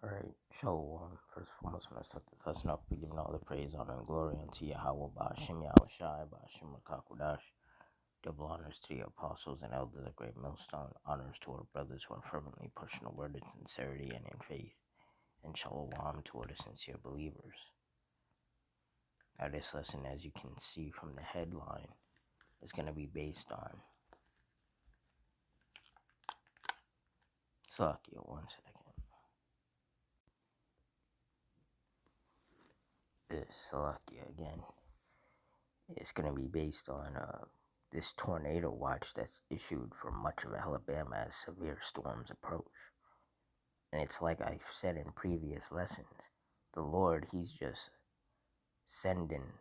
Alright, Shalom. First and foremost, when I start this lesson off, we giving all the praise, honor, and glory unto Yahweh, Ba'ashem Yahushai, Ba'ashem Rakakwadash. Double honors to the apostles and elders of Great Millstone. Honors to our brothers who are fervently pushing the word in sincerity and in faith. And Shalom to all the sincere believers. Now, this lesson, as you can see from the headline, is going to be based on Salakia. 1 second. This Salakia again. It's going to be based on this tornado watch that's issued for much of Alabama as severe storms approach. And it's like I've said in previous lessons, the Lord, He's just sending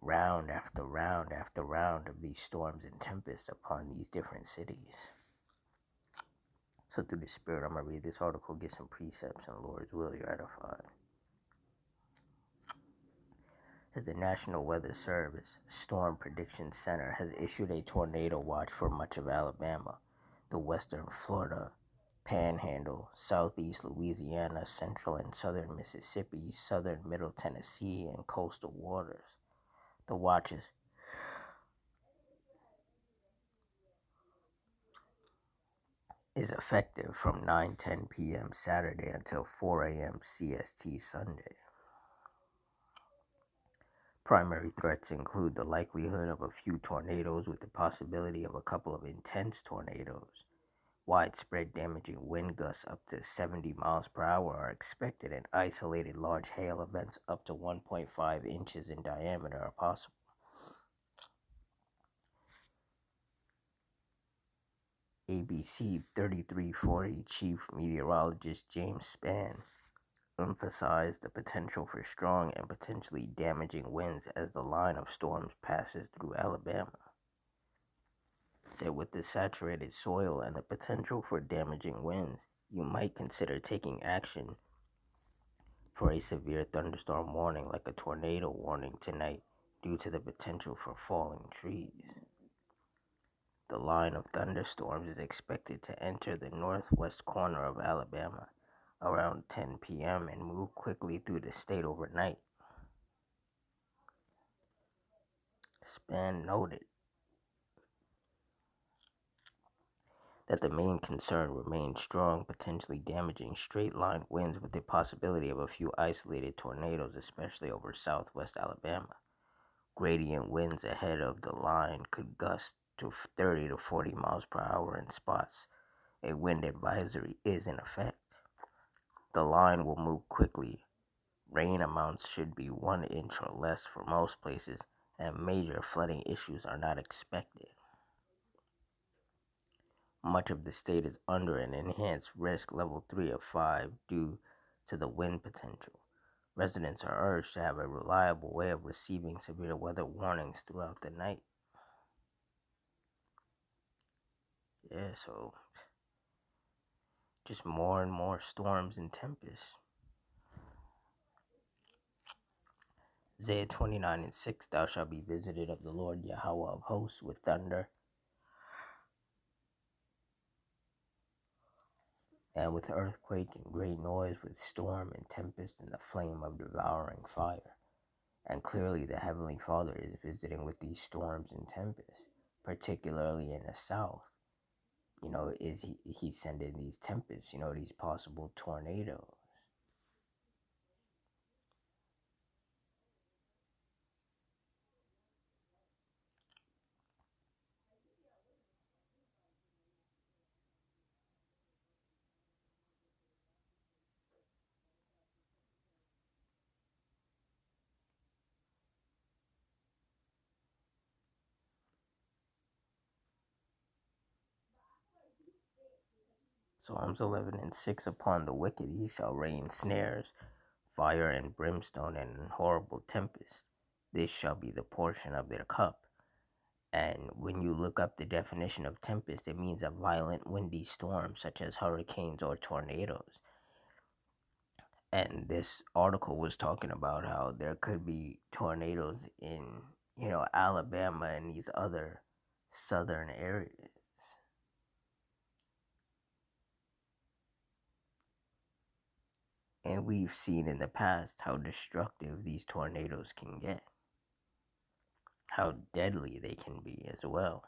round after round after round of these storms and tempests upon these different cities. So through the Spirit, I'm going to read this article, get some precepts, and the Lord's will, you're edified. The National Weather Service Storm Prediction Center has issued a tornado watch for much of Alabama, the western Florida Panhandle, southeast Louisiana, central and southern Mississippi, southern Middle Tennessee, and coastal waters. The watch is effective from 9:10 p.m. Saturday until 4 a.m. CST Sunday. Primary threats include the likelihood of a few tornadoes with the possibility of a couple of intense tornadoes. Widespread damaging wind gusts up to 70 miles per hour are expected, and isolated large hail events up to 1.5 inches in diameter are possible. ABC 3340 Chief Meteorologist James Spann emphasized the potential for strong and potentially damaging winds as the line of storms passes through Alabama. Said with the saturated soil and the potential for damaging winds, you might consider taking action for a severe thunderstorm warning like a tornado warning tonight due to the potential for falling trees. The line of thunderstorms is expected to enter the northwest corner of Alabama around 10 p.m. and move quickly through the state overnight. Spann noted that the main concern remains strong, potentially damaging straight-line winds with the possibility of a few isolated tornadoes, especially over southwest Alabama. Gradient winds ahead of the line could gust to 30 to 40 miles per hour in spots. A wind advisory is in effect. The line will move quickly. Rain amounts should be 1 inch or less for most places, and major flooding issues are not expected. Much of the state is under an enhanced risk level 3 of 5 due to the wind potential. Residents are urged to have a reliable way of receiving severe weather warnings throughout the night. Yeah, so just more and more storms and tempests. Isaiah 29:6, thou shalt be visited of the Lord Yahweh of hosts with thunder and with earthquake and great noise, with storm and tempest and the flame of devouring fire. And clearly the Heavenly Father is visiting with these storms and tempests, particularly in the south. Is he's sending these tempests, these possible tornadoes. Psalms 11:6, upon the wicked he shall rain snares, fire and brimstone and horrible tempest. This shall be the portion of their cup. And when you look up the definition of tempest, it means a violent windy storm such as hurricanes or tornadoes. And this article was talking about how there could be tornadoes in, Alabama and these other southern areas. And we've seen in the past how destructive these tornadoes can get, how deadly they can be as well.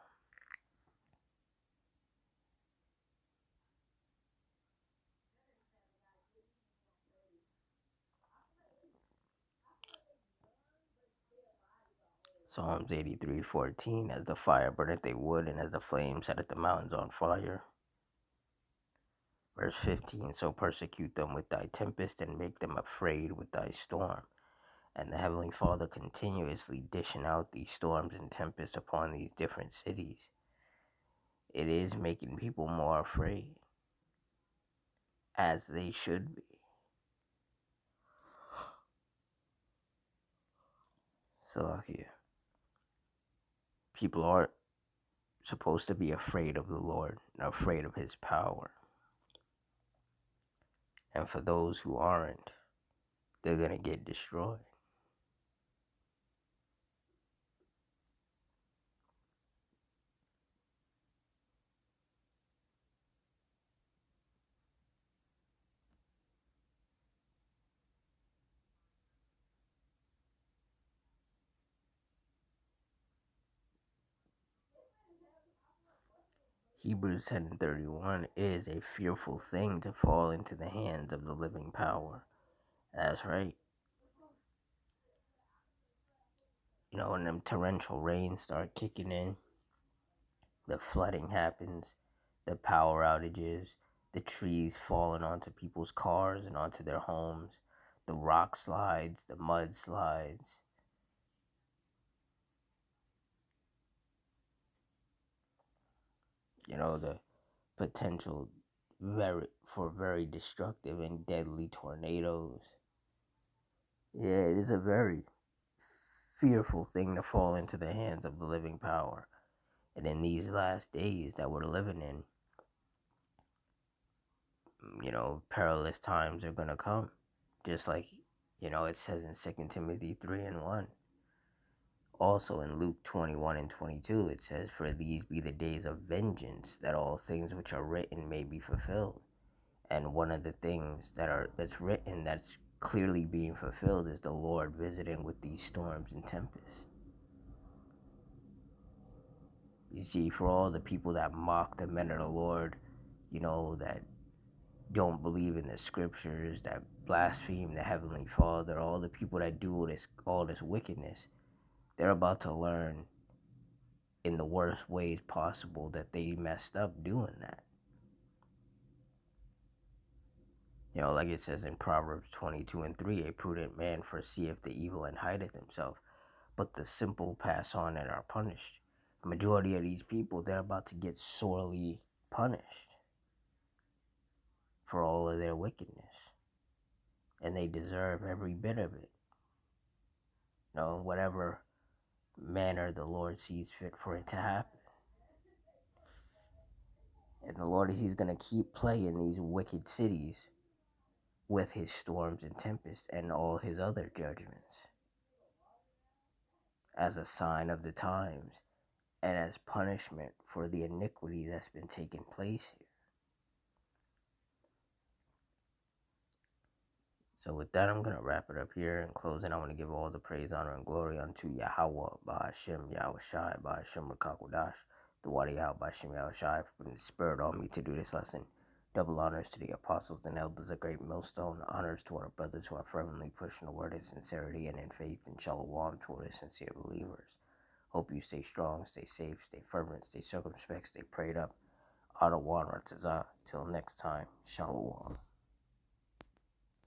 Psalms 83:14, as the fire burneth they wood, and as the flame setteth the mountains on fire. Verse 15, so persecute them with thy tempest, and make them afraid with thy storm. And the Heavenly Father continuously dishing out these storms and tempests upon these different cities. It is making people more afraid, as they should be. So here, people are supposed to be afraid of the Lord and afraid of his power. And for those who aren't, they're going to get destroyed. Hebrews 10:31, it is a fearful thing to fall into the hands of the living power. That's right. You know, when them torrential rains start kicking in, the flooding happens, the power outages, the trees falling onto people's cars and onto their homes, the rock slides, the mud slides. You know, the potential for very destructive and deadly tornadoes. Yeah, it is a very fearful thing to fall into the hands of the living power. And in these last days that we're living in, perilous times are going to come. Just like, it says in 2 Timothy 3:1. Also in Luke 21:22, it says, for these be the days of vengeance, that all things which are written may be fulfilled. And one of the things that's written that's clearly being fulfilled is the Lord visiting with these storms and tempests. You see, for all the people that mock the men of the Lord, that don't believe in the scriptures, that blaspheme the Heavenly Father, all the people that do all this wickedness, they're about to learn in the worst ways possible that they messed up doing that. Like it says in Proverbs 22:3, a prudent man foreseeth the evil and hideth himself, but the simple pass on and are punished. The majority of these people, they're about to get sorely punished for all of their wickedness. And they deserve every bit of it. Whatever manner the Lord sees fit for it to happen. And the Lord, he's going to keep playing these wicked cities with his storms and tempests and all his other judgments as a sign of the times and as punishment for the iniquity that's been taking place here. So with that, I'm going to wrap it up here. In closing, I want to give all the praise, honor, and glory unto Yahweh, Ba'ashem, Yahweh Shai, Ba'ashem, Rakakwadash, the Wadi Yahweh, Ba'ashem, Yahweh Shai, for putting the spirit on me to do this lesson. Double honors to the apostles and elders, a great millstone. Honors to our brothers who are fervently pushing the word in sincerity and in faith, and shalom to the sincere believers. Hope you stay strong, stay safe, stay fervent, stay circumspect, stay prayed up. Adawan Ratazah. Till next time, shalom.